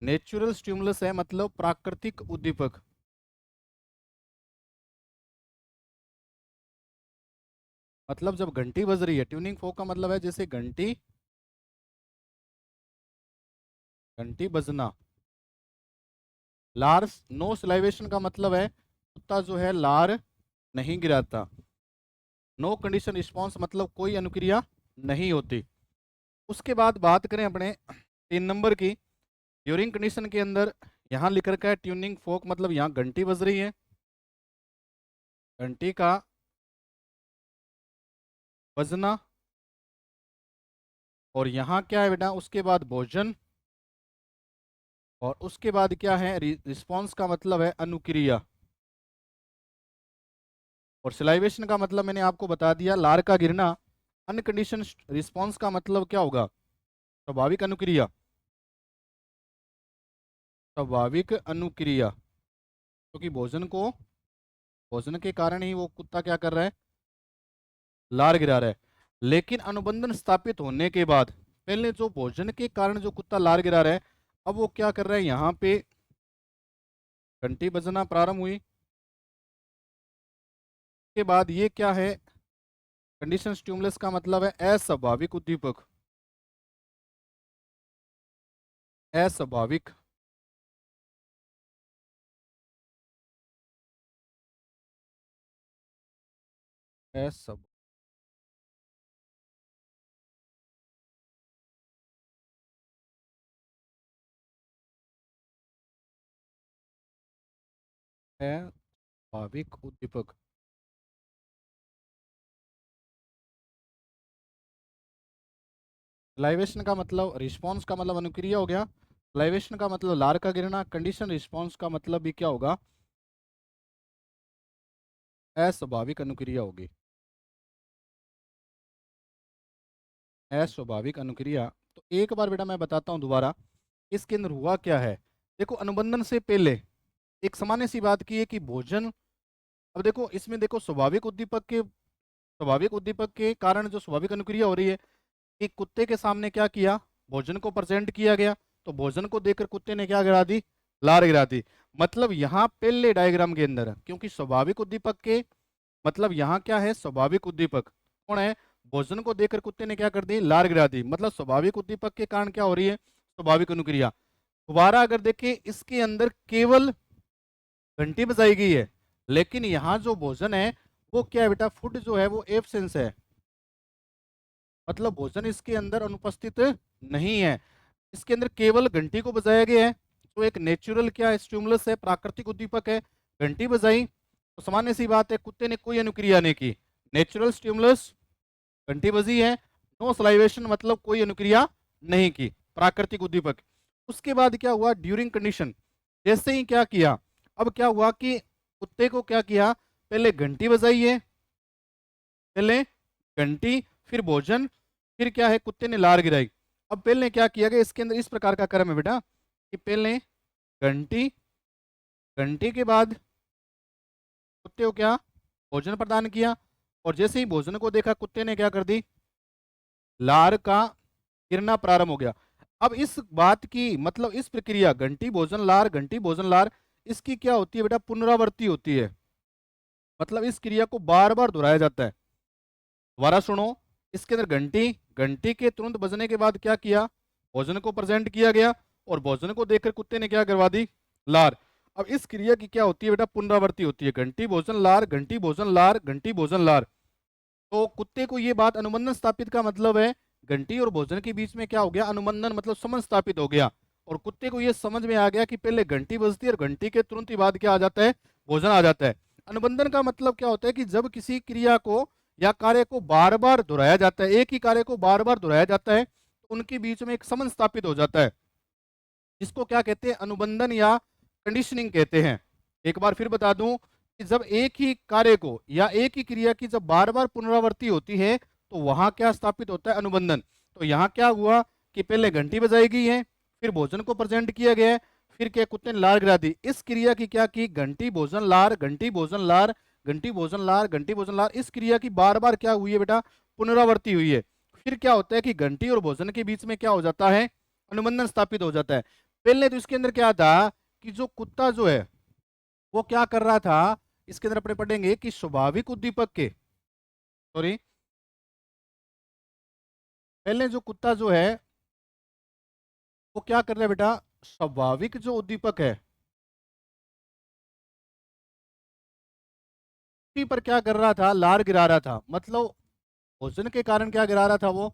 नेचुरल स्टिमुलस है, मतलब प्राकृतिक उद्दीपक। मतलब जब घंटी बज रही है, ट्यूनिंग फोक का मतलब है जैसे घंटी, घंटी बजना। लार नो सलाइवेशन का मतलब है कुत्ता जो है लार नहीं गिराता। नो कंडीशन रिस्पॉन्स मतलब कोई अनुक्रिया नहीं होती। उसके बाद बात करें अपने 3 नंबर की, ड्यूरिंग कंडीशन के अंदर यहाँ लिख रखा है ट्यूनिंग फोक, मतलब यहाँ घंटी बज रही है, घंटी का बजना। और यहाँ क्या है बेटा? उसके बाद भोजन। और उसके बाद क्या है? रिस्पॉन्स का मतलब है अनुक्रिया। और सिलाइवेशन का मतलब मैंने आपको बता दिया, लार का गिरना। अनकंडीशन रिस्पॉन्स का मतलब क्या होगा? स्वाभाविक अनुक्रिया। स्वाभाविक अनुक्रिया, क्योंकि भोजन के कारण ही वो कुत्ता क्या कर रहा है? लार गिरा रहा है। लेकिन अनुबंधन स्थापित होने के बाद पहले जो भोजन के कारण जो कुत्ता लार गिरा रहा है, अब वो क्या कर रहा है? यहाँ पे घंटी बजना प्रारंभ हुई। के बाद ये क्या है? कंडीशन स्टिमुलस का मतलब है अस्वाभाविक उद्दीपक। अस्वाभाविक, अस्वाभाविक स्वाभाविक उद्दीपक। लाइवेशन का मतलब, रिस्पॉन्स का मतलब अनुक्रिया हो गया। लाइवेशन का मतलब लार का गिरना। कंडीशन रिस्पॉन्स का मतलब भी क्या होगा? अस्वाभाविक अनुक्रिया होगी। अस्वाभाविक अनुक्रिया। तो एक बार बेटा मैं बताता हूँ दोबारा इसके अंदर हुआ क्या है। देखो, अनुबंधन से पहले एक सामान्य सी बात की है कि भोजन। अब देखो इसमें, देखो स्वाभाविक उद्दीपक के कारण जो स्वाभाविक अनुक्रिया हो रही है कि कुत्ते के सामने क्या किया? भोजन को प्रेजेंट किया गया। तो भोजन को देखकर कुत्ते ने क्या गिरा दी? लार गिरा दी। मतलब यहाँ पहले डायग्राम के अंदर, क्योंकि स्वाभाविक उद्दीपक के मतलब यहाँ क्या है? स्वाभाविक उद्दीपक कौन है? भोजन को देखकर कुत्ते ने क्या कर दी? लार गिरा दी। मतलब स्वाभाविक उद्दीपक के कारण क्या हो रही है? स्वाभाविक अनुक्रिया। दोबारा अगर देखें, इसके अंदर केवल घंटी बजाई गई है, लेकिन यहाँ जो भोजन है वो क्या है बेटा? फूड जो है वो एब्सेंस है। मतलब भोजन इसके अंदर अनुपस्थित नहीं है। इसके अंदर केवल घंटी को बजाया गया है। तो एक नेचुरल क्या स्टिमुलस है, प्राकृतिक उद्दीपक है। घंटी बजाई तो सामान्य सी बात है, कुत्ते ने कोई अनुक्रिया नहीं की। नेचुरल स्टिमुलस, घंटी बजी है। नो सलाइवेशन मतलब कोई अनुक्रिया नहीं की, प्राकृतिक उद्दीपक। उसके बाद क्या हुआ? ड्यूरिंग कंडीशन, जैसे ही क्या किया, अब क्या हुआ कि कुत्ते को क्या किया? पहले घंटी बजाई है, पहले घंटी, फिर भोजन, फिर क्या है? कुत्ते ने लार गिराई। अब पहले क्या किया गया? इसके अंदर इस प्रकार का क्रम है बेटा कि पहले घंटी, घंटी के बाद कुत्ते को क्या? भोजन प्रदान किया। और जैसे ही भोजन को देखा, कुत्ते ने क्या कर दी? लार का गिरना प्रारंभ हो गया। अब इस बात की मतलब इस प्रक्रिया घंटी भोजन लार, घंटी भोजन लार, इसकी क्या होती है बेटा? पुनरावृत्ति होती है। मतलब इस क्रिया को बार बार दोहराया जाता है। दोबारा सुनो, इसके अंदर घंटी, घंटी के तुरंत बजने के बाद क्या किया, भोजन को प्रेजेंट किया गया, और भोजन को देखकर कुत्ते ने क्या करवा दी, लार। अब इस क्रिया की क्या होती है बेटा, पुनरावृत्ति होती है, घंटी भोजन लार, घंटी भोजन लार, घंटी भोजन लार। तो कुत्ते को ये बात, अनुबंधन स्थापित का मतलब है घंटी और भोजन के बीच में क्या हो गया, अनुबंधन मतलब संबंध स्थापित हो गया। और कुत्ते को ये समझ में आ गया कि पहले घंटी बजती है और घंटी के तुरंत ही बाद क्या आ जाता है, भोजन आ जाता है। अनुबंधन का मतलब क्या होता है कि जब किसी क्रिया को या कार्य को बार बार दोहराया जाता है, एक ही कार्य को बार बार दोहराया जाता है, तो उनके बीच में एक संबंध स्थापित हो जाता है, जिसको क्या कहते हैं, अनुबंधन या कंडीशनिंग कहते हैं। एक बार फिर बता दूं कि जब एक ही कार्य को या एक ही क्रिया की जब बार बार पुनरावृत्ति होती है तो वहां क्या स्थापित होता है, अनुबंधन। तो यहाँ क्या हुआ कि पहले घंटी बजाई गई है, फिर भोजन को प्रेजेंट किया गया है, फिर क्या कुत्ते ने लार गिरा दी। इस क्रिया की क्या की, घंटी भोजन लार, घंटी भोजन लार, घंटी भोजन लार, घंटी भोजन लार, इस क्रिया की बार बार क्या हुई है बेटा, पुनरावृत्ति हुई है। फिर क्या होता है कि घंटी और भोजन के बीच में क्या हो जाता है, अनुबंधन स्थापित हो जाता है। पहले तो इसके अंदर क्या था कि जो कुत्ता जो है वो क्या कर रहा था, इसके अंदर अपने पढ़ेंगे कि स्वाभाविक उद्दीपक के, सॉरी, पहले जो कुत्ता जो है वो क्या कर रहा है बेटा, स्वाभाविक जो उद्दीपक है उसी पर क्या कर रहा था, लार गिरा रहा था। मतलब भोजन के कारण क्या गिरा रहा था, वो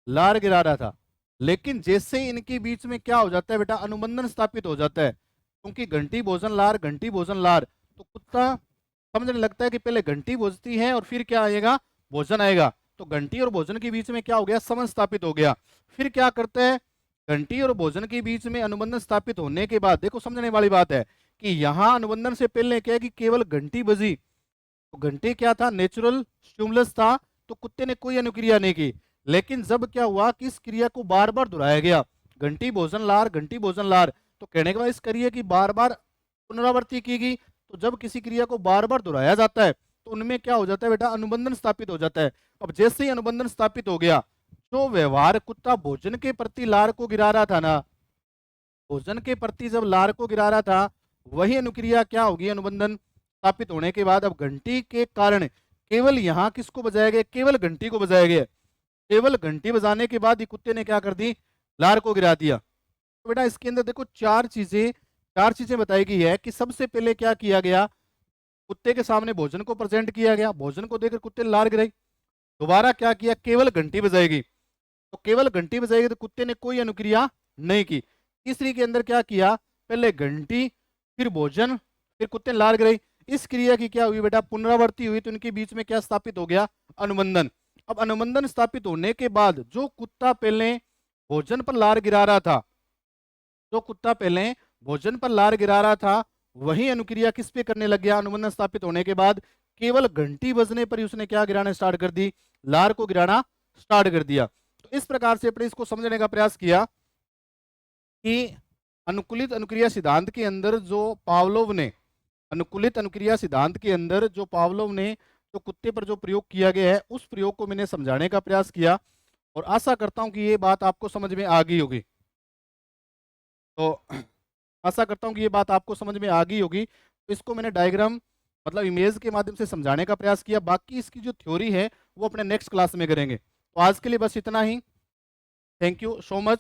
लार गिरा रहा था। लेकिन जैसे ही इनके बीच में क्या हो जाता है बेटा, अनुबंधन स्थापित हो जाता है, क्योंकि घंटी भोजन लार, घंटी भोजन लार, तो कुत्ता समझने लगता है कि पहले घंटी बजती है और फिर क्या आएगा, भोजन आएगा। तो घंटी और भोजन के बीच में क्या हो गया, संबंध स्थापित हो गया। फिर क्या करते हैं, घंटी और भोजन के बीच में अनुबंधन स्थापित होने के बाद देखो समझने वाली बात है कि यहाँ अनुबंधन से पहले क्या है कि केवल घंटी बजी, तो घंटे क्या था, नेचुरल स्टिमुलस था, तो कुत्ते ने कोई अनुक्रिया नहीं की। लेकिन जब क्या हुआ कि इस क्रिया को बार बार दोहराया गया, घंटी भोजन लार, घंटी भोजन लार, तो कहने के बाद इस क्रिया की बार बार पुनरावृत्ति की गई। तो जब किसी क्रिया को बार बार दोहराया जाता है तो उनमें क्या हो जाता है बेटा, अनुबंधन स्थापित हो जाता है। अब जैसे ही अनुबंधन स्थापित हो गया, जो व्यवहार कुत्ता भोजन के प्रति लार को गिरा रहा था ना, भोजन के प्रति जब लार को गिरा रहा था, वही अनुक्रिया क्या होगी, अनुबंधन स्थापित होने के बाद अब घंटी के कारण केवल यहाँ किसको बजाया गया, केवल घंटी को बजाया गया। केवल घंटी बजाने के बाद ही कुत्ते ने क्या कर दी, लार को गिरा दिया। तो बेटा इसके अंदर देखो चार चीजें बताई गई है कि सबसे पहले क्या किया गया, कुत्ते के सामने भोजन को प्रेजेंट किया गया, भोजन को देखकर कुत्ते ने लार गिराई। दोबारा क्या किया, केवल घंटी बजाएगी, तो केवल घंटी बजाएगी तो कुत्ते ने कोई अनुक्रिया नहीं की। तीसरी के अंदर क्या किया, पहले घंटी फिर भोजन फिर कुत्ते ने लार गिराई। इस क्रिया की क्या हुई बेटा, पुनरावृत्ति हुई, तो इनके बीच में क्या स्थापित हो गया, अनुबंधन। अब अनुबंधन स्थापित होने के बाद जो कुत्ता पहले भोजन पर लार गिरा रहा था, जो कुत्ता पहले भोजन पर लार गिरा रहा था, वही अनुक्रिया किस पे करने लग गया, अनुबंधन स्थापित होने के बाद केवल घंटी बजने पर ही उसने क्या गिराना स्टार्ट कर दी, लार को गिराना स्टार्ट कर दिया। तो इस प्रकार से अपने इसको समझने का प्रयास किया कि अनुकूलित अनुक्रिया सिद्धांत के अंदर जो पावलोव ने, अनुकूलित अनुक्रिया सिद्धांत के अंदर जो पावलोव ने जो कुत्ते पर जो प्रयोग किया गया है, उस प्रयोग को मैंने समझाने का प्रयास किया और आशा करता हूं कि ये बात आपको समझ में आ गई होगी। तो आशा करता हूँ कि ये बात आपको समझ में आ गई होगी। तो इसको मैंने डायग्राम मतलब इमेज के माध्यम से समझाने का प्रयास किया, बाकी इसकी जो थ्योरी है वो अपने नेक्स्ट क्लास में करेंगे। तो आज के लिए बस इतना ही। Thank you so much.